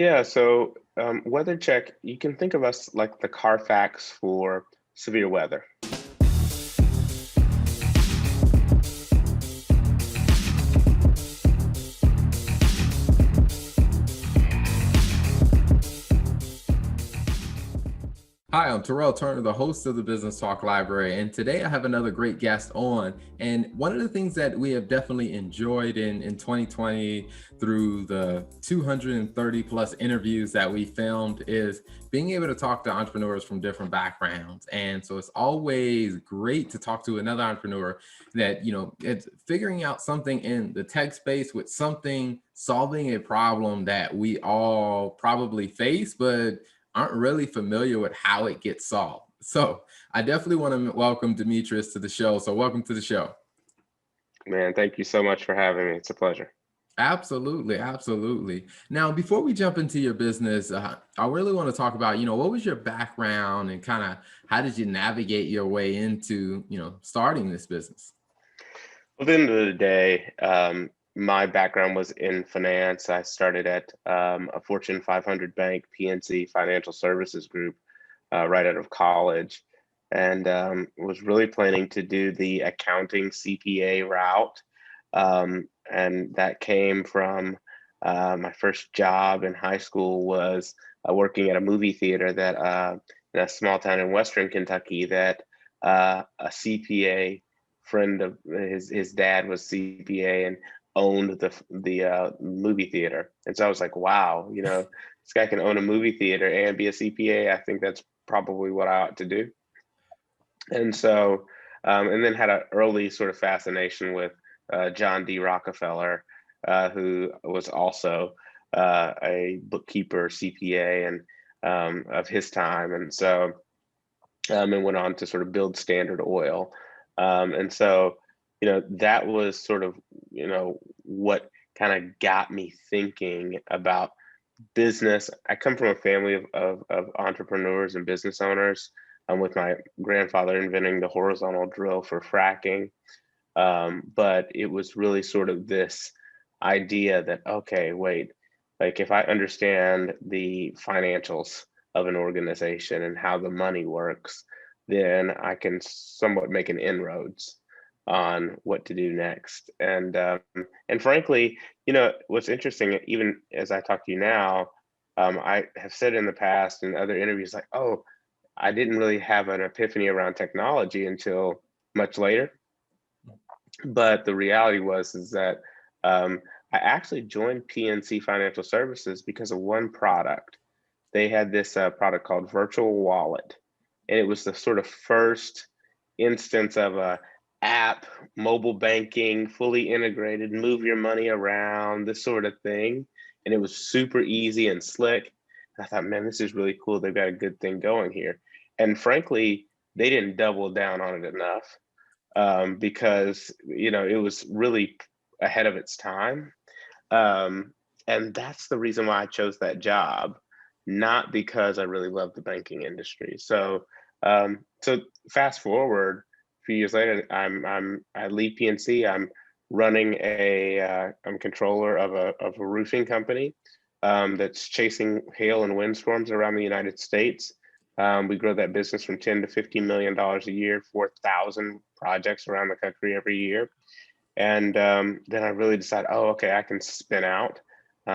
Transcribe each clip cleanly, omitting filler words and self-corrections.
Yeah, so Weathercheck, you can think of us like the Carfax for severe weather. Hi, I'm Terrell Turner, the host of the Business Talk Library, and today I have another great guest on. And one of the things that we have definitely enjoyed in 2020 through the 230 plus interviews that we filmed is being able to talk to entrepreneurs from different backgrounds. And so it's always great to talk to another entrepreneur that, it's figuring out something in the tech space with something solving a problem that we all probably face, but aren't really familiar with how it gets solved. So I definitely want to welcome Demetrius to the show. So welcome to the show. Man, thank you so much for having me. It's a pleasure. Absolutely, absolutely. Now, before we jump into your business, I really want to talk about, what was your background and kind of how did you navigate your way into, starting this business? At the end of the day, my background was in finance. I started at a Fortune 500 bank, PNC Financial Services Group, right out of college, and was really planning to do the accounting CPA route. And that came from my first job in high school was working at a movie theater that in a small town in Western Kentucky that a CPA friend of his dad was CPA and owned the movie theater. And so I was like, wow, this guy can own a movie theater and be a CPA. I think that's probably what I ought to do. And so, and then had an early sort of fascination with John D. Rockefeller, who was also a bookkeeper, CPA, and of his time. And so, and went on to sort of build Standard Oil. And so, that was sort of, what kind of got me thinking about business. I come from a family of entrepreneurs and business owners, with my grandfather inventing the horizontal drill for fracking. But it was really sort of this idea that, okay, wait, like if I understand the financials of an organization and how the money works, then I can somewhat make an inroads on what to do next. And frankly, what's interesting, even as I talk to you now, I have said in the past in other interviews, like, oh, I didn't really have an epiphany around technology until much later. But the reality was is that I actually joined PNC Financial Services because of one product. They had this product called Virtual Wallet, and it was the sort of first instance of a app, mobile banking, fully integrated, move your money around, this sort of thing. And it was super easy and slick. And I thought, man, this is really cool. They've got a good thing going here. And frankly, they didn't double down on it enough because it was really ahead of its time, um, and that's the reason why I chose that job, not because I really love the banking industry. So fast forward a few years later, I leave PNC. I'm running I'm controller of a roofing company that's chasing hail and windstorms around the United States. We grow that business from 10 to $15 million a year, 4,000 projects around the country every year. And then I really decided, oh, okay, I can spin out.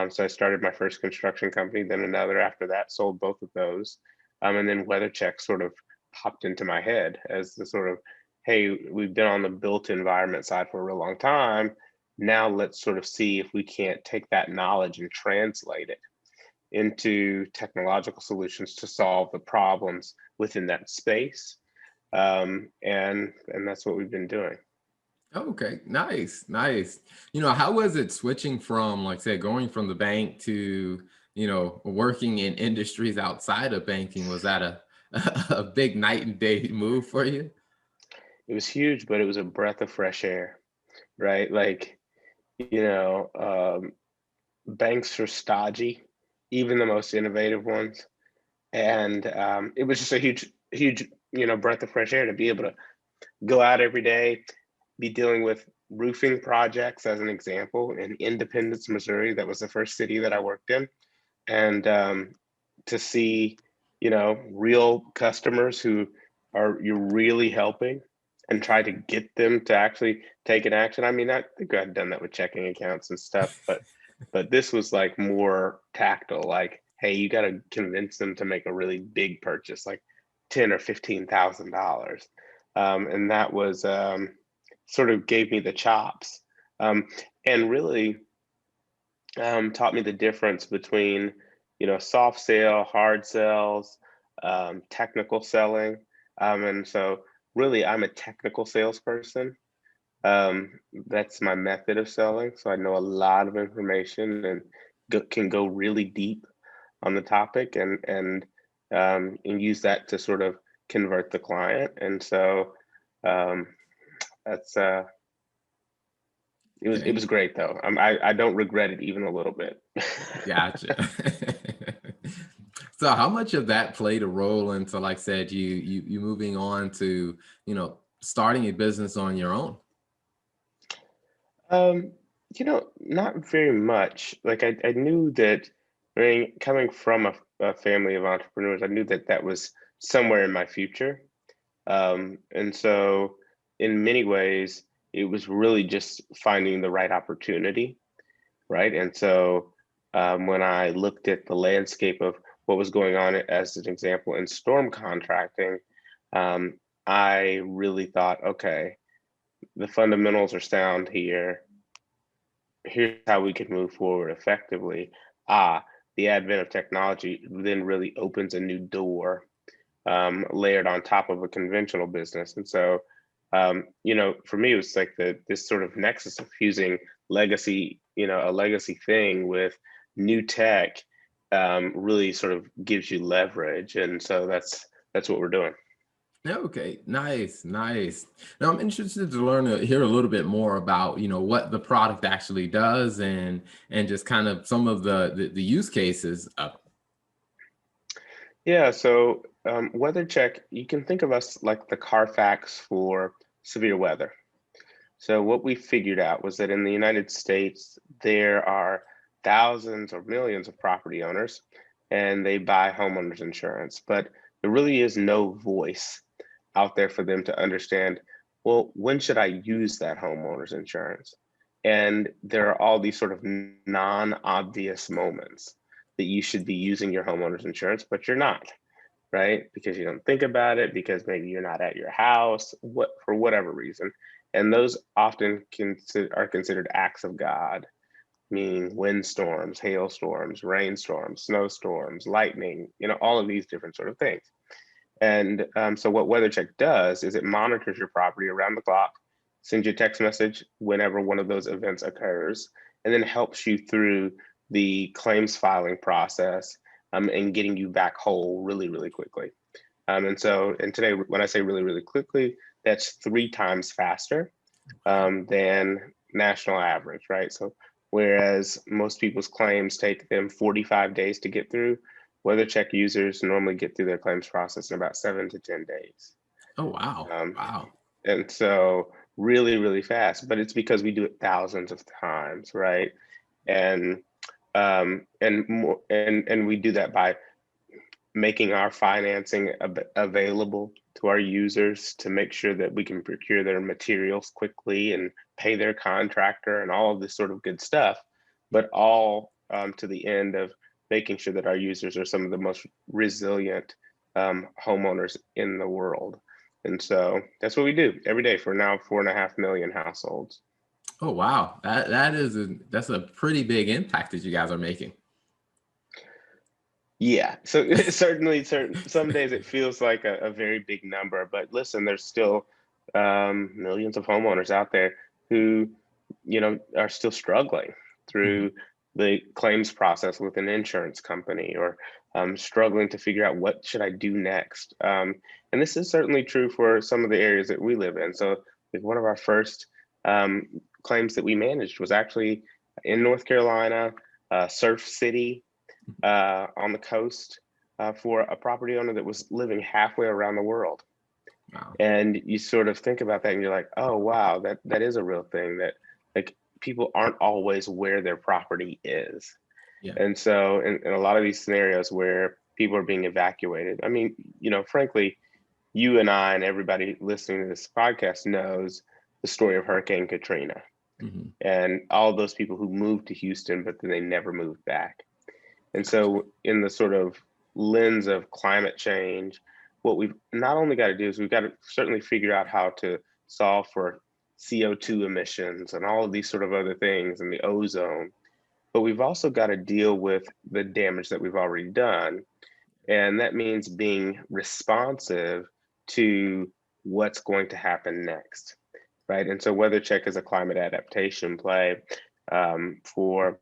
So I started my first construction company, then another after that, sold both of those. And then Weathercheck sort of popped into my head as the sort of, hey, we've been on the built environment side for a real long time. Now let's sort of see if we can't take that knowledge and translate it into technological solutions to solve the problems within that space. And that's what we've been doing. Okay, nice, nice. How was it switching from, like, say, going from the bank to, working in industries outside of banking? Was that a a big night and day move for you? It was huge, but it was a breath of fresh air, right? Like, you know, um, banks are stodgy, even the most innovative ones. And it was just a huge, breath of fresh air to be able to go out every day, be dealing with roofing projects as an example in Independence, Missouri. That was the first city that I worked in. and to see, real customers who are you're really helping and try to get them to actually take an action. I mean, I think I've done that with checking accounts and stuff, but this was like more tactile, like, hey, you got to convince them to make a really big purchase, like 10 or $15,000. And that was sort of gave me the chops, um, and really taught me the difference between, soft sale, hard sales, technical selling. And so really I'm a technical salesperson. That's my method of selling. So I know a lot of information and can go really deep on the topic, and use that to sort of convert the client. And so um, that's it Okay, was great though. I don't regret it even a little bit. gotcha. So how much of that played a role into, like I said, you moving on to, starting a business on your own? Um, not very much. Like I knew that, I mean, coming from a family of entrepreneurs, I knew that that was somewhere in my future. And so in many ways, it was really just finding the right opportunity, right? And so when I looked at the landscape of what was going on, as an example, in storm contracting, um, I really thought, okay, the fundamentals are sound here. Here's how we can move forward effectively. The advent of technology then really opens a new door, layered on top of a conventional business. And so, for me, it was like this sort of nexus of fusing legacy, a legacy thing with new tech, really sort of gives you leverage. And so that's what we're doing. Okay, nice, nice. Now I'm interested to learn hear a little bit more about, what the product actually does, and just kind of some of the use cases. Yeah, so Weathercheck, you can think of us like the Carfax for severe weather. So what we figured out was that in the United States, there are thousands or millions of property owners, and they buy homeowners insurance, but there really is no voice out there for them to understand, well, when should I use that homeowners insurance? And there are all these sort of non-obvious moments that you should be using your homeowners insurance, but you're not, right? Because you don't think about it, because maybe you're not at your house, what for whatever reason. And those often are considered acts of God, meaning windstorms, hailstorms, rainstorms, snowstorms, lightning, all of these different sort of things. And so what WeatherCheck does is it monitors your property around the clock, sends you a text message whenever one of those events occurs, and then helps you through the claims filing process, and getting you back whole really, really quickly. And today, when I say really, really quickly, that's 3 times faster than national average, right? So whereas most people's claims take them 45 days to get through, WeatherCheck users normally get through their claims process in about 7 to 10 days. Oh, wow, Um, wow. and so really, really fast, but it's because we do it thousands of times, right? And and we do that by making our financing available to our users to make sure that we can procure their materials quickly and pay their contractor and all of this sort of good stuff, but all to the end of making sure that our users are some of the most resilient homeowners in the world. And so that's what we do every day for now 4.5 million households. Oh, wow. That's a pretty big impact that you guys are making. Yeah, so certainly, some days it feels like a very big number, but listen, there's still millions of homeowners out there who, are still struggling Mhm. through the claims process with an insurance company, or struggling to figure out what should I do next. And this is certainly true for some of the areas that we live in. So, like one of our first um, claims that we managed was actually in North Carolina, Surf City, on the coast, for a property owner that was living halfway around the world. Wow. And you sort of think about that and you're like, oh wow, that is a real thing, that like people aren't always where their property is. Yeah. And so in a lot of these scenarios where people are being evacuated, I mean, frankly, you and I and everybody listening to this podcast knows the story of Hurricane Katrina Hmm. and all those people who moved to Houston, but then they never moved back. And Gotcha. so, in the sort of lens of climate change, what we've not only got to do is we've got to certainly figure out how to solve for CO2 emissions and all of these sort of other things and the ozone, but we've also got to deal with the damage that we've already done. And that means being responsive to what's going to happen next, right? And so Weathercheck is a climate adaptation play for,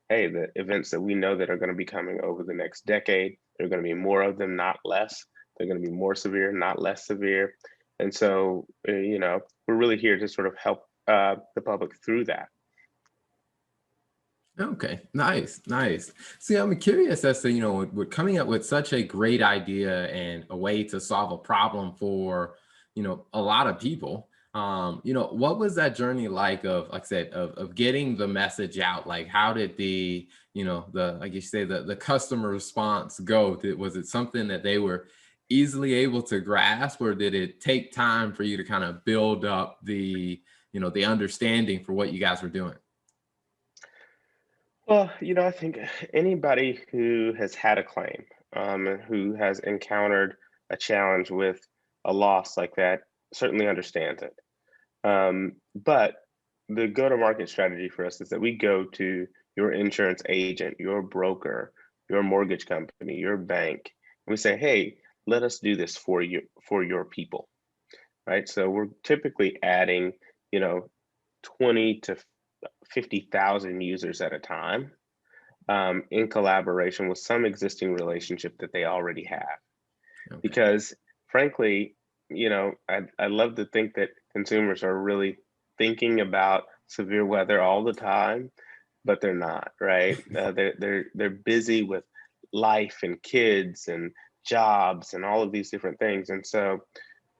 hey, the events that we know that are going to be coming over the next decade. There are going to be more of them, not less. They're going to be more severe, not less severe. And so, we're really here to sort of help the public through that. Okay, nice, nice. See, I'm curious as to, with coming up with such a great idea and a way to solve a problem for, a lot of people. What was that journey like of, like I said, of getting the message out? Like, how did like you say, the customer response go? Was it something that they were easily able to grasp, or did it take time for you to kind of build up the understanding for what you guys were doing? Well, I think anybody who has had a claim, and who has encountered a challenge with a loss like that certainly understands it. But the go-to-market strategy for us is that we go to your insurance agent, your broker, your mortgage company, your bank, and we say, "Hey, let us do this for you, for your people." Right? So we're typically adding, you know, 20 to 50,000 users at a time, in collaboration with some existing relationship that they already have. Okay. Because frankly, I love to think that consumers are really thinking about severe weather all the time, but they're not, right? They're busy with life and kids and jobs and all of these different things. And so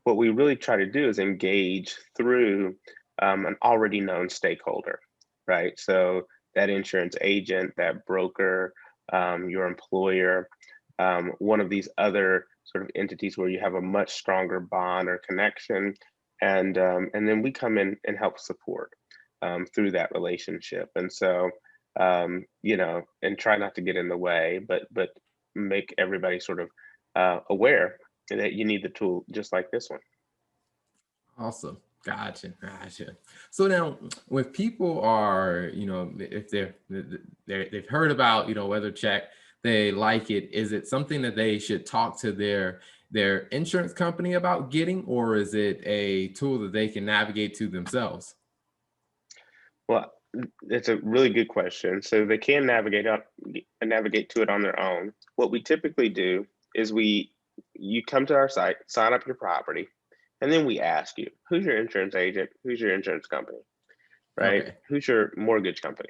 what we really try to do is engage through an already known stakeholder, right? So that insurance agent, that broker, your employer, one of these other sort of entities where you have a much stronger bond or connection, and then we come in and help support through that relationship. And so, and try not to get in the way, but make everybody sort of aware that you need the tool just like this one. Awesome. Gotcha. Gotcha. So now, when people are, if they've heard about, weather check, they like it. Is it something that they should talk to their insurance company about getting, or is it a tool that they can navigate to themselves? Well, it's a really good question. So they can navigate to it on their own. What we typically do is you come to our site, sign up your property, and then we ask you, who's your insurance agent? Who's your insurance company? Right? Okay. Who's your mortgage company?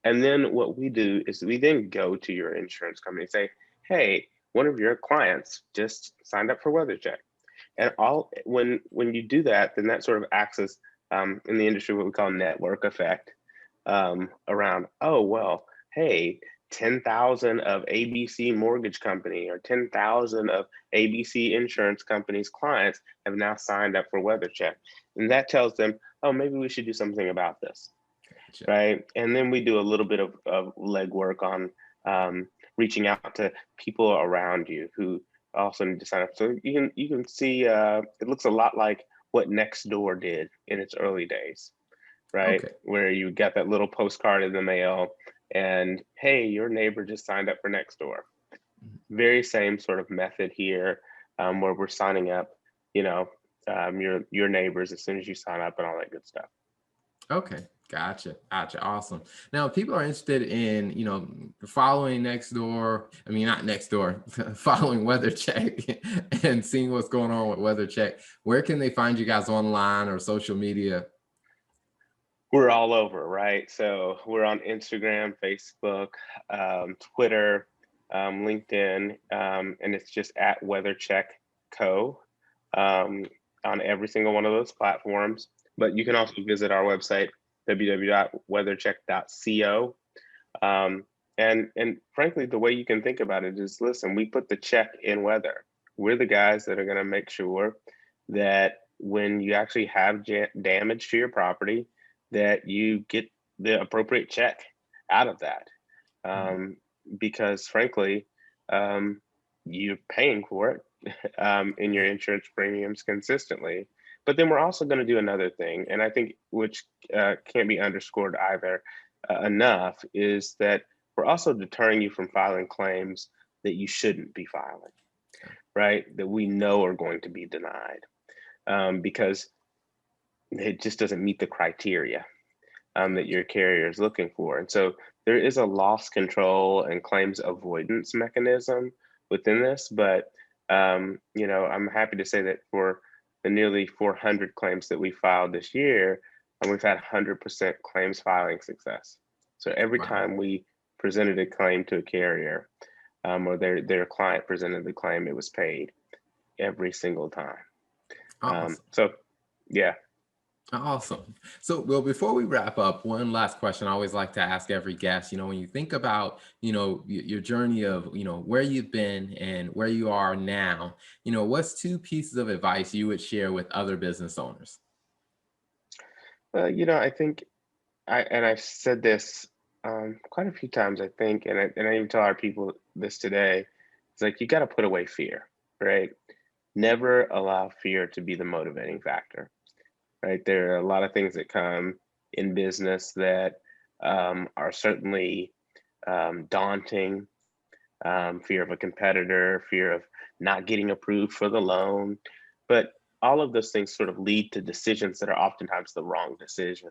And then what we do is we then go to your insurance company and say, hey, one of your clients just signed up for WeatherCheck. And all when you do that, then that sort of acts as in the industry what we call network effect, around, oh well, hey, 10,000 of ABC mortgage company or 10,000 of ABC insurance company's clients have now signed up for WeatherCheck, and that tells them, oh, maybe we should do something about this, Gotcha. right? And then we do a little bit of legwork on reaching out to people around you who also need to sign up. So you can see it looks a lot like what Nextdoor did in its early days, right? Okay. Where you get that little postcard in the mail and hey, your neighbor just signed up for Nextdoor. Very same sort of method here, where we're signing up, you know, your neighbors as soon as you sign up and all that good stuff. Okay, gotcha, gotcha. Awesome. Now, if people are interested in, following next door. I mean, not next door, following Weather Check and seeing what's going on with Weather Check. Where can they find you guys online or social media? We're all over, right? So we're on Instagram, Facebook, Twitter, LinkedIn, and it's just at WeatherCheck Co. Um, on every single one of those platforms. But you can also visit our website, www.weathercheck.co. Um, And frankly, the way you can think about it is, listen, we put the check in weather. We're the guys that are going to make sure that when you actually have damage to your property, that you get the appropriate check out of that. Um, because frankly, you're paying for it in your insurance premiums consistently. But then we're also going to do another thing, and I think which can't be underscored either enough, is that we're also deterring you from filing claims that you shouldn't be filing, right? That we know are going to be denied because it just doesn't meet the criteria that your carrier is looking for. And so there is a loss control and claims avoidance mechanism within this, but I'm happy to say that for the nearly 400 claims that we filed this year, we've had 100% claims filing success. So every time we presented a claim to a carrier or their client presented the claim, it was paid every single time. Awesome. So yeah. Awesome. So, well, before we wrap up, one last question I always like to ask every guest, when you think about, your journey of, where you've been and where you are now, what's two pieces of advice you would share with other business owners? I think I've said this quite a few times, I think, and I even tell our people this today. It's like, you got to put away fear, right? Never allow fear to be the motivating factor. Right, there are a lot of things that come in business that are certainly daunting. Fear of a competitor, fear of not getting approved for the loan, but all of those things sort of lead to decisions that are oftentimes the wrong decision.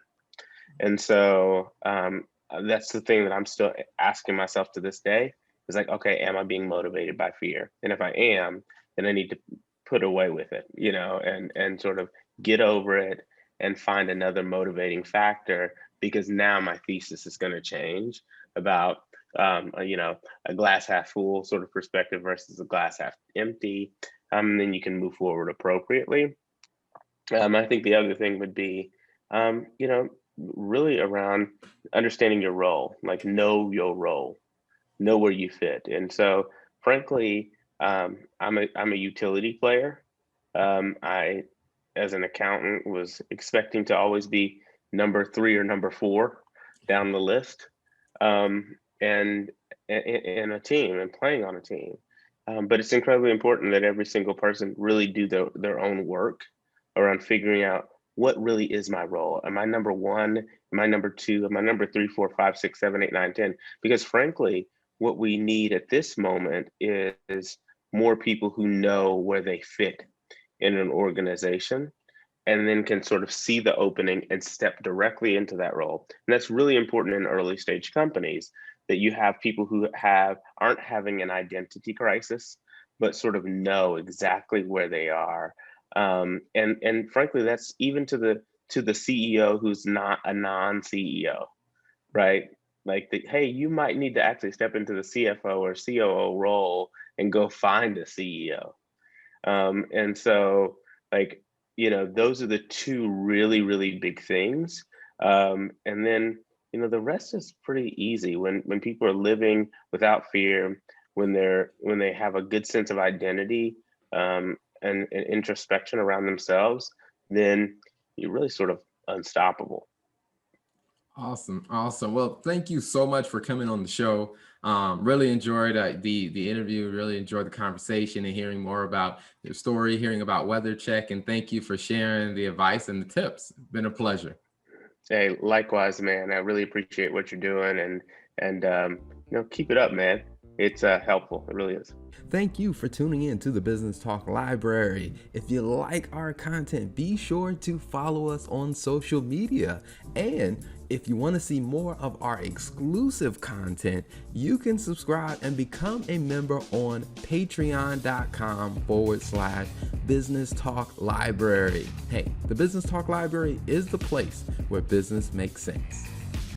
And so that's the thing that I'm still asking myself to this day. Is like, okay, am I being motivated by fear? And if I am, then I need to put away with it, and sort of get over it and find another motivating factor, because now my thesis is going to change about a glass half full sort of perspective versus a glass half empty. And then you can move forward appropriately. I think the other thing would be, really around understanding your role, like know your role, know where you fit. And so, frankly, I'm a utility player. I, as an accountant, was expecting to always be number 3 or number 4 down the list, and in a team and playing on a team. But it's incredibly important that every single person really do their own work around figuring out what really is my role. Am I number 1? Am I number 2? Am I number 3, 4, 5, 6, 7, 8, 9, 10? Because frankly, what we need at this moment is more people who know where they fit in an organization and then can sort of see the opening and step directly into that role. And that's really important in early stage companies, that you have people who aren't having an identity crisis, but sort of know exactly where they are. And frankly, that's even to the CEO who's not a non-CEO, right? Like, hey, you might need to actually step into the CFO or COO role and go find a CEO. And so, like, those are the two really, really big things. And then, the rest is pretty easy when people are living without fear, when they have a good sense of identity and introspection around themselves, then you're really sort of unstoppable. Awesome. Well, thank you so much for coming on the show. Really enjoyed the interview, really enjoyed the conversation and hearing more about your story, hearing about Weathercheck, and thank you for sharing the advice and the tips. It's been a pleasure. Hey, likewise, man. I really appreciate what you're doing, and keep it up, man. It's helpful. It really is. Thank you for tuning in to the Business Talk Library. If you like our content, be sure to follow us on social media. And if you want to see more of our exclusive content, you can subscribe and become a member on patreon.com/Business Talk Library. Hey, the Business Talk Library is the place where business makes sense.